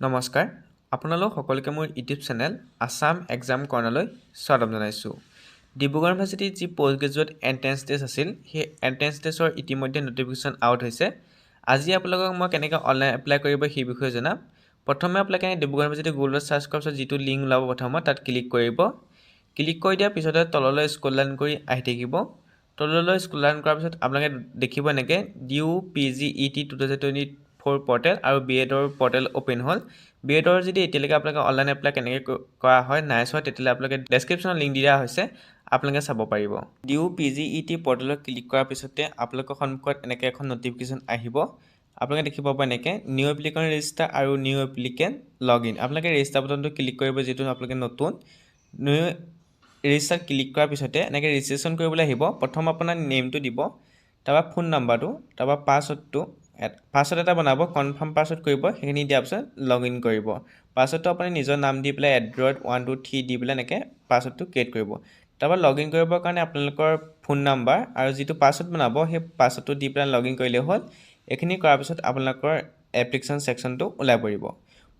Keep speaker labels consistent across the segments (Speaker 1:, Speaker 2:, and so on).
Speaker 1: নমস্কাৰ আপোনালোক সকলোকে মোৰ ইউটিউব চেনেল আসাম এক্সাম কৰ্ণাৰলৈ স্বাগতম জনাইছোঁ। ডিব্ৰুগড় ইউনিভাৰ্চিটিৰ যি পোষ্ট গ্ৰেজুৱেট এণ্ট্ৰেন্স টেষ্ট আছিল সেই এণ্ট্ৰেন্স টেষ্টৰ ইতিমধ্যে নটিফিকেশ্যন আউট হৈছে। আজি আপোনালোকক মই কেনেকৈ অনলাইন এপ্লাই কৰিব সেই বিষয়ে জনাম। প্ৰথমে আপোনালোকে ডিব্ৰুগড় ইউনিভাৰ্চিটি গুগলত চাৰ্চ কৰাৰ পিছত যিটো লিংক ওলাব প্ৰথমত তাত ক্লিক কৰিব। ক্লিক কৰি দিয়াৰ পিছতে তললৈ স্ক্ৰল ডাউন কৰি আহি থাকিব। তললৈ স্ক্ৰল ডাউন কৰাৰ পিছত আপোনালোকে দেখিব এনেকৈ DUPGET 2024 পৰ্টেল আৰু BEdৰ পৰ্টেল অপেন হ'ল। BEdৰ যদি এতিয়ালৈকে আপোনালোকে অনলাইন এপ্লাই কেনেকৈ কৰা হয় নাই চোৱা তেতিয়াহ'লে আপোনালোকে ডেছক্ৰিপশ্যনত লিংক দিয়া হৈছে, আপোনালোকে চাব পাৰিব। DUPGET পৰ্টেলত ক্লিক কৰাৰ পিছতে আপোনালোকৰ সন্মুখত এনেকৈ এখন নটিফিকেশ্যন আহিব। আপোনালোকে দেখিব পাব এনেকৈ নিউ এপ্লিকেণ্ট ৰেজিষ্টাৰ আৰু নিউ এপ্লিকেণ্ট লগ ইন। আপোনালোকে ৰেজিষ্টাৰ বাটনটো ক্লিক কৰিব, যিটো আপোনালোকে নতুন নিউ ৰেজিষ্টাৰ ক্লিক কৰাৰ পিছতে এনেকৈ ৰেজিষ্ট্ৰেশ্যন কৰিবলৈ আহিব। প্ৰথম আপোনাৰ নেমটো দিব, তাৰপৰা ফোন নাম্বাৰটো, তাৰপৰা পাছৱৰ্ড এটা বনাব, কনফাৰ্ম পাছৱৰ্ড কৰিব। সেইখিনি দিয়াৰ পিছত লগ ইন কৰিব। পাছৱৰ্ডটো আপুনি নিজৰ নাম দি পেলাই @123 দি পেলাই এনেকৈ পাছৱৰ্ডটো ক্ৰিয়েট কৰিব। তাৰপৰা লগ ইন কৰিবৰ কাৰণে আপোনালোকৰ ফোন নাম্বাৰ আৰু যিটো পাছৱৰ্ড বনাব সেই পাছৱৰ্ডটো দি পেলাই লগ ইন কৰিলে হ'ল। এইখিনি কৰাৰ পিছত আপোনালোকৰ এপ্লিকেশ্যন ছেকশ্যনটো ওলাই পৰিব।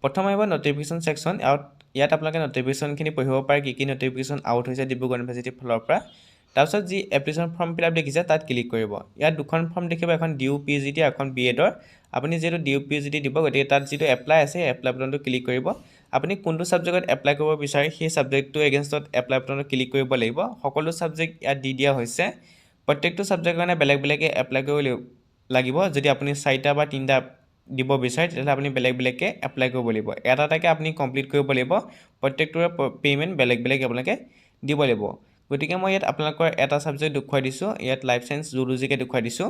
Speaker 1: প্ৰথম আহিব নটিফিকেশ্যন ছেকশ্যন। ইয়াত আপোনালোকে নটিফিকেশ্যনখিনি পঢ়িব পাৰে, কি নটিফিকেশ্যন আউট হৈছে ডিব্ৰুগড় ইউনিভাৰ্চিটিৰ ফালৰ পৰা। তাৰপিছত যি এপ্লিকেশ্যন ফৰ্ম ফিল আপ দেখিছে তাত ক্লিক কৰিব। ইয়াত দুখন ফৰ্ম দেখিব, এখন DUPGET আৰু এখন BEdৰ। আপুনি যিহেতু DUPGET দিব, গতিকে তাত যিটো এপ্লাই আছে এপ্লাই বাটনটো ক্লিক কৰিব। আপুনি কোনটো ছাবজেক্টত এপ্লাই কৰিব বিচাৰে সেই ছাবজেক্টটো এগেইনষ্টত এপ্লাই বাটনত ক্লিক কৰিব লাগিব। সকলো ছাবজেক্ট ইয়াত দি দিয়া হৈছে। প্ৰত্যেকটো ছাবজেক্টৰ কাৰণে বেলেগ বেলেগকৈ এপ্লাই কৰিব লাগিব। যদি আপুনি 4টা বা 3টা দিব বিচাৰে তেতিয়াহ'লে আপুনি বেলেগ বেলেগকৈ এপ্লাই কৰিব লাগিব। এটা এটাকৈ আপুনি কমপ্লিট কৰিব লাগিব। প্ৰত্যেকটোৰে পে'মেণ্ট বেলেগ বেলেগ আপোনালোকে দিব লাগিব। গতিকে মই ইয়াত আপোনালোকৰ এটা ছাবজেক্ট দেখুৱাই দিছোঁ। ইয়াত লাইফ চায়েন্স জুলজিকে দেখুৱাই দিছোঁ।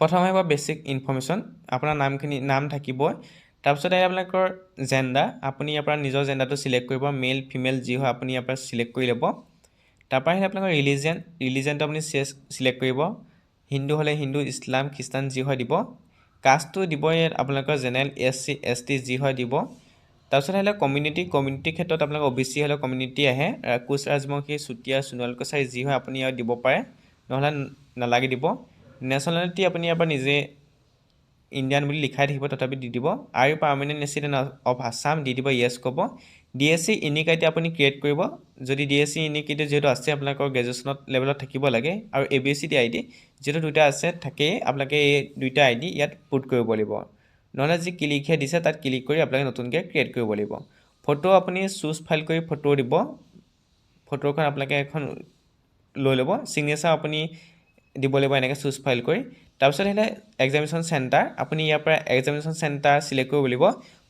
Speaker 1: প্ৰথম আহিব বেছিক ইনফৰ্মেশ্যন, আপোনাৰ নাম থাকিবই। তাৰপিছত আপোনালোকৰ জেণ্ডাৰ, আপুনি ইয়াৰ পৰা নিজৰ জেণ্ডাৰটো চিলেক্ট কৰিব, মেল ফিমেল যি হয় আপুনি ইয়াৰ পৰা চিলেক্ট কৰি ল'ব। তাৰপৰা আহিলে আপোনালোকৰ ৰিলিজিয়নটো আপুনি চিলেক্ট কৰিব। হিন্দু হ'লে হিন্দু, ইছলাম, খ্ৰীষ্টান যি হয় দিব। কাষ্টটো দিব ইয়াত আপোনালোকৰ জেনেৰেল, SC ST যি হয় দিব। তাৰপিছত আহিলে কমিউনিটিৰ ক্ষেত্ৰত আপোনালোকৰ OBC হ'লে কমিউনিটি আহে। কোচ ৰাজবংশী, চুতীয়া, সোণোৱাল কছাৰী যি হয় আপুনি ইয়াত দিব পাৰে, নহ'লে নালাগে দিব। নেশ্যনেলিটি আপুনি ইয়াৰ পৰা নিজে ইণ্ডিয়ান বুলি লিখাই থাকিব, তথাপি দি দিব। আৰু পাৰ্মানেণ্ট ৰেচিডেণ্ট অফ আছাম দি দিব, য়েছ ক'ব। DSC ইউনিক আইডি আপুনি ক্ৰিয়েট কৰিব। যদি DSC ইউনিক আইডি যিহেতু আছে আপোনালোকৰ গ্ৰেজুৱেশ্যনত লেভেলত থাকিব লাগে, আৰু ABCD ID যিহেতু দুটা আছে থাকেই, আপোনালোকে এই দুইটা ID ইয়াত পুট কৰিব লাগিব। নহ'লে যি ক্লিকহে দিছে তাত ক্লিক কৰি আপোনালোকে নতুনকৈ ক্ৰিয়েট কৰিব লাগিব। ফটো আপুনি চুজ ফাইল কৰি ফটো দিব। ফটোখন আপোনালোকে এখন লৈ ল'ব। ছিগনেচাৰ আপুনি দিব লাগিব এনেকৈ চুজ ফাইল কৰি। তাৰপিছত আহিলে এক্সামিনেশ্যন চেণ্টাৰ, আপুনি ইয়াৰ পৰা এক্সামিনেশ্যন চেণ্টাৰ চিলেক্ট কৰিব লাগিব।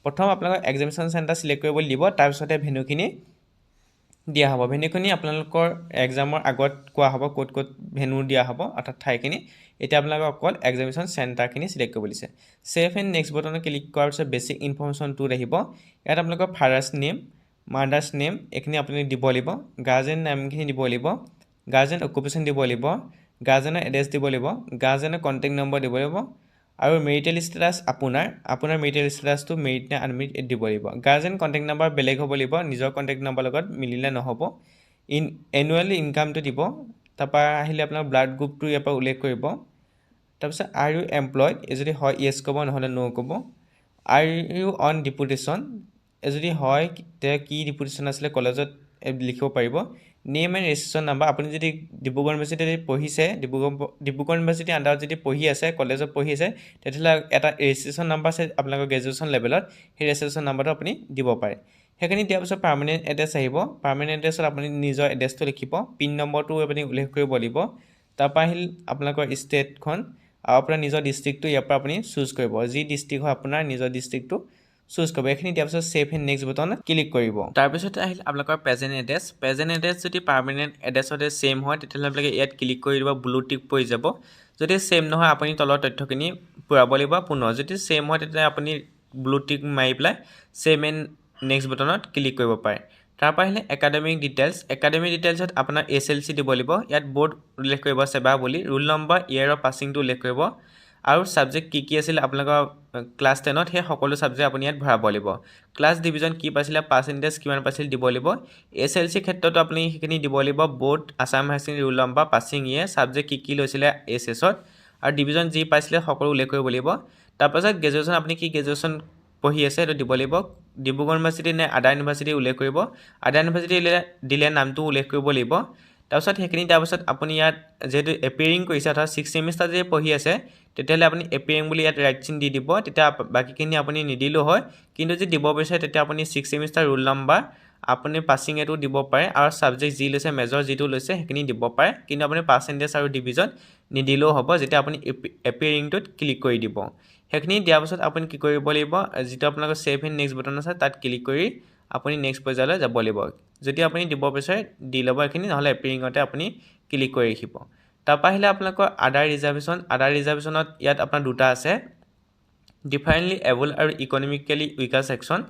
Speaker 1: প্ৰথম আপোনালোকৰ এক্সামিনেশ্যন চেণ্টাৰ চিলেক্ট কৰিবলৈ দিব, তাৰপিছতে ভেন্যুখিনি দিয়া হ'ব। ভেন্যুখিনি আপোনালোকৰ এক্সামৰ আগত কোৱা হ'ব ক'ত ক'ত ভেন্যু দিয়া হ'ব, অৰ্থাৎ ঠাইখিনি। এতিয়া আপোনালোকে অকল এক্সামিনেশ্যন চেণ্টাৰখিনি চিলেক্ট কৰিব দিছে। ছেভ এণ্ড নেক্সট বটনত ক্লিক কৰাৰ পিছত বেছিক ইনফৰ্মেশ্যনটোত আহিব। ইয়াত আপোনালোকৰ ফাদাৰ্ছ নেম, মাদাৰ্ছ নেম এইখিনি আপুনি দিব লাগিব। গাৰ্জেন নামখিনি দিব লাগিব। গাৰ্জেন অকুপেশ্যন দিব লাগিব। গাৰ্জেনৰ এড্ৰেছ দিব লাগিব। গাৰ্জেনৰ কণ্টেক্ট নম্বৰ দিব লাগিব। আৰু মেৰিটেল ষ্টেটাছ আপোনাৰ মেৰিটেল ষ্টেটাছটো মেৰিট নে আনমেৰিট দিব লাগিব। গাৰ্জেন কণ্টেক্ট নম্বৰ বেলেগ হ'ব লাগিব, নিজৰ কণ্টেক্ট নম্বৰ লগত মিলিলে নহ'ব। এনুৱেল ইনকামটো দিব। তাৰপৰা আহিলে আপোনাৰ ব্লাড গ্ৰুপটো ইয়াৰ পৰা উল্লেখ কৰিব। তাৰপিছত আৰ ইউ এমপ্লয়ড, যদি হয় য়েছ ক'ব, নহ'লে ন' ক'ব। আৰ ইউ অন ডিপুটেশ্যন, যদি হয় তেতিয়া কি ডিপুটেশ্যন আছিলে কলেজত লিখিব পাৰিব। নেম এণ্ড ৰেজিষ্ট্ৰেশ্যন নাম্বাৰ, আপুনি যদি ডিব্ৰুগড় ইউনিভাৰ্চিটিত পঢ়িছে, ডিব্ৰুগড় ইউনিভাৰ্চিটিৰ আণ্ডাৰত যদি পঢ়ি আছে, কলেজত পঢ়ি আছে, তেতিয়াহ'লে এটা ৰেজিষ্ট্ৰেশ্যন নাম্বাৰ আছে আপোনালোকৰ গ্ৰেজুৱেশ্যন লেভেলত, সেই ৰেজিষ্ট্ৰেশ্যন নাম্বাৰটো আপুনি দিব পাৰে। সেইখিনি দিয়াৰ পিছত পাৰ্মানেণ্ট এড্ৰেছ আহিব। পাৰ্মানেণ্ট এড্ৰেছত আপুনি নিজৰ এড্ৰেছটো লিখিব, পিন নম্বৰটো আপুনি উল্লেখ কৰিব লাগিব। তাৰপৰা আহিল আপোনালোকৰ ষ্টেটখন আৰু আপোনাৰ নিজৰ ডিষ্ট্ৰিক্টটো ইয়াৰ পৰা আপুনি চুজ কৰিব। যি ডিষ্ট্ৰিক্ট হয় আপোনাৰ নিজৰ ডিষ্ট্ৰিক্টটো চুজ কৰিব। এইখিনি দিয়াৰ পিছত ছেভ এণ্ড নেক্সট বটনত ক্লিক কৰিব। তাৰপিছতে আহিল আপোনালোকৰ প্ৰেজেণ্ট এড্ৰেছ যদি পাৰ্মানেণ্ট এড্ৰেছতে ছেইম হয় তেতিয়াহ'লে আপোনালোকে ইয়াত ক্লিক কৰি দিব, ব্লু টিক পৰি যাব। যদি ছেইম নহয় আপুনি তলৰ তথ্যখিনি পূৰাব লাগিব পুনৰ। যদি ছেইম হয় তেতিয়া আপুনি ব্লু টিক মাৰি পেলাই ছেভ এণ্ড নেক্সট বটনত ক্লিক কৰিব পাৰে। তাৰপৰা আহিলে একাডেমিক ডিটেইলছত আপোনাৰ SLC দিব লাগিব। ইয়াত বৰ্ড উল্লেখ কৰিব সেৱা বুলি, ৰোল নম্বৰ, ইয়েৰ অফ পাছিংটো উল্লেখ কৰিব, আৰু ছাবজেক্ট কি আছিল আপোনালোকৰ ক্লাছ 10ত সেই সকলো ছাবজেক্ট আপুনি ইয়াত ভৰাব লাগিব। ক্লাছ ডিভিজন কি পাইছিলে, পাৰ্চেণ্টেজ কিমান পাইছিল দিব লাগিব। SLC ক্ষেত্ৰতো আপুনি সেইখিনি দিব লাগিব, board, Assam higher secondary, roll number, passing year, subject কি লৈছিলে SSত, আৰু ডিভিজন যি পাইছিলে সকলো উল্লেখ কৰিব লাগিব। তাৰপাছত গ্ৰেজুৱেশ্যন আপুনি কি গ্ৰেজুৱেশ্যন পঢ়ি আছে সেইটো দিব লাগিব ডিব্ৰুগড় ইউনিভাৰ্চিটি নে আদাৰ ইউনিভাৰ্চিটি উল্লেখ কৰিব আদাৰ ইউনিভাৰ্চিটি দিলে নামটো উল্লেখ কৰিব লাগিব তাৰপিছত সেইখিনি তাৰপিছত আপুনি ইয়াত যেহেতু এপিয়াৰিং কৰিছে অৰ্থাৎ 6 ছেমিষ্টাৰ যে পঢ়ি আছে তেতিয়াহ'লে আপুনি এপিয়াৰিং বুলি ইয়াত ৰাইট চিন দি দিব তেতিয়া বাকীখিনি আপুনি নিদিলেও হয় কিন্তু যদি দিব বিচাৰে তেতিয়া আপুনি 6 ছেমিষ্টাৰ ৰোল নাম্বাৰ আপুনি পাছিং এটো দিব পাৰে আৰু সাবজেক্ট যি লৈছে মেজৰ যিটো লৈছে সেইখিনি দিব পাৰে কিন্তু আপুনি পাৰ্চেন্টেজ আৰু ডিভিজন নিদিলেও হ'ব যেতিয়া আপুনি এপিয়াৰিংটোত ক্লিক কৰি দিব সেইখিনি দিয়াৰ পাছত আপুনি কি কৰিব লাগিব যেটো আপোনালোকৰ সেভ এণ্ড নেক্সট বটন আছে তাত ক্লিক কৰি আপুনি নেক্সট পৰ্যায়লৈ যাব লাগিব যদি আপুনি দিব বিচাৰে দি ল'ব এখিনি নহলে এপিয়াৰিংতে আপুনি ক্লিক কৰি ৰাখিব তাৰপা আহিলে আপোনালোকৰ আদাৰ ৰিজাৰ্ভেশনত ইয়াত আপোনাৰ দুটা আছে ডিফাৰেন্টলি এবল আৰু ইকনমিক্যালি উইকাৰ সেকশন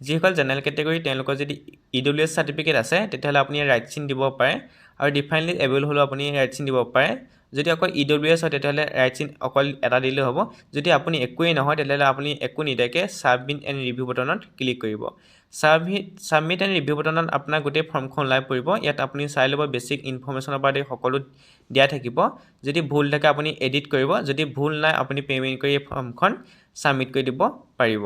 Speaker 1: যিসকল জেনাৰেল ক্যাটাগৰী তেওঁলোকৰ যদি ইডব্লিউএছ সাৰ্টিফিকেট আছে তেতিয়াহ'লে আপুনি ৰাইট চিন দিব পাৰে আৰু ডিফাৰেন্টলি এবল হলো আপুনি ৰাইট চিন দিব পাৰে যদি অকল ইডব্লিউএছ হয় তেতিয়াহ'লে ৰাইট চিন অকল এটা দিলে হ'ব যদি আপুনি একোৱেই নহয় তেতিয়াহ'লে আপুনি একো নিদাকে সাবমিট এণ্ড ৰিভিউ বটনত ক্লিক কৰিব সাবমিট এণ্ড ৰিভিউ বটনত আপোনাৰ গোটেই ফৰ্মখন লাইভ পৰিব ইয়াত আপুনি চাই ল'ব বেসিক ইনফৰমেশনৰ পৰা সকলো দিয়া থাকিব যদি ভুল থাকে আপুনি এডিট কৰিব যদি ভুল নাই আপুনি পেমেন্ট কৰি ফৰ্মখন সাবমিট কৰি দিব পাৰিব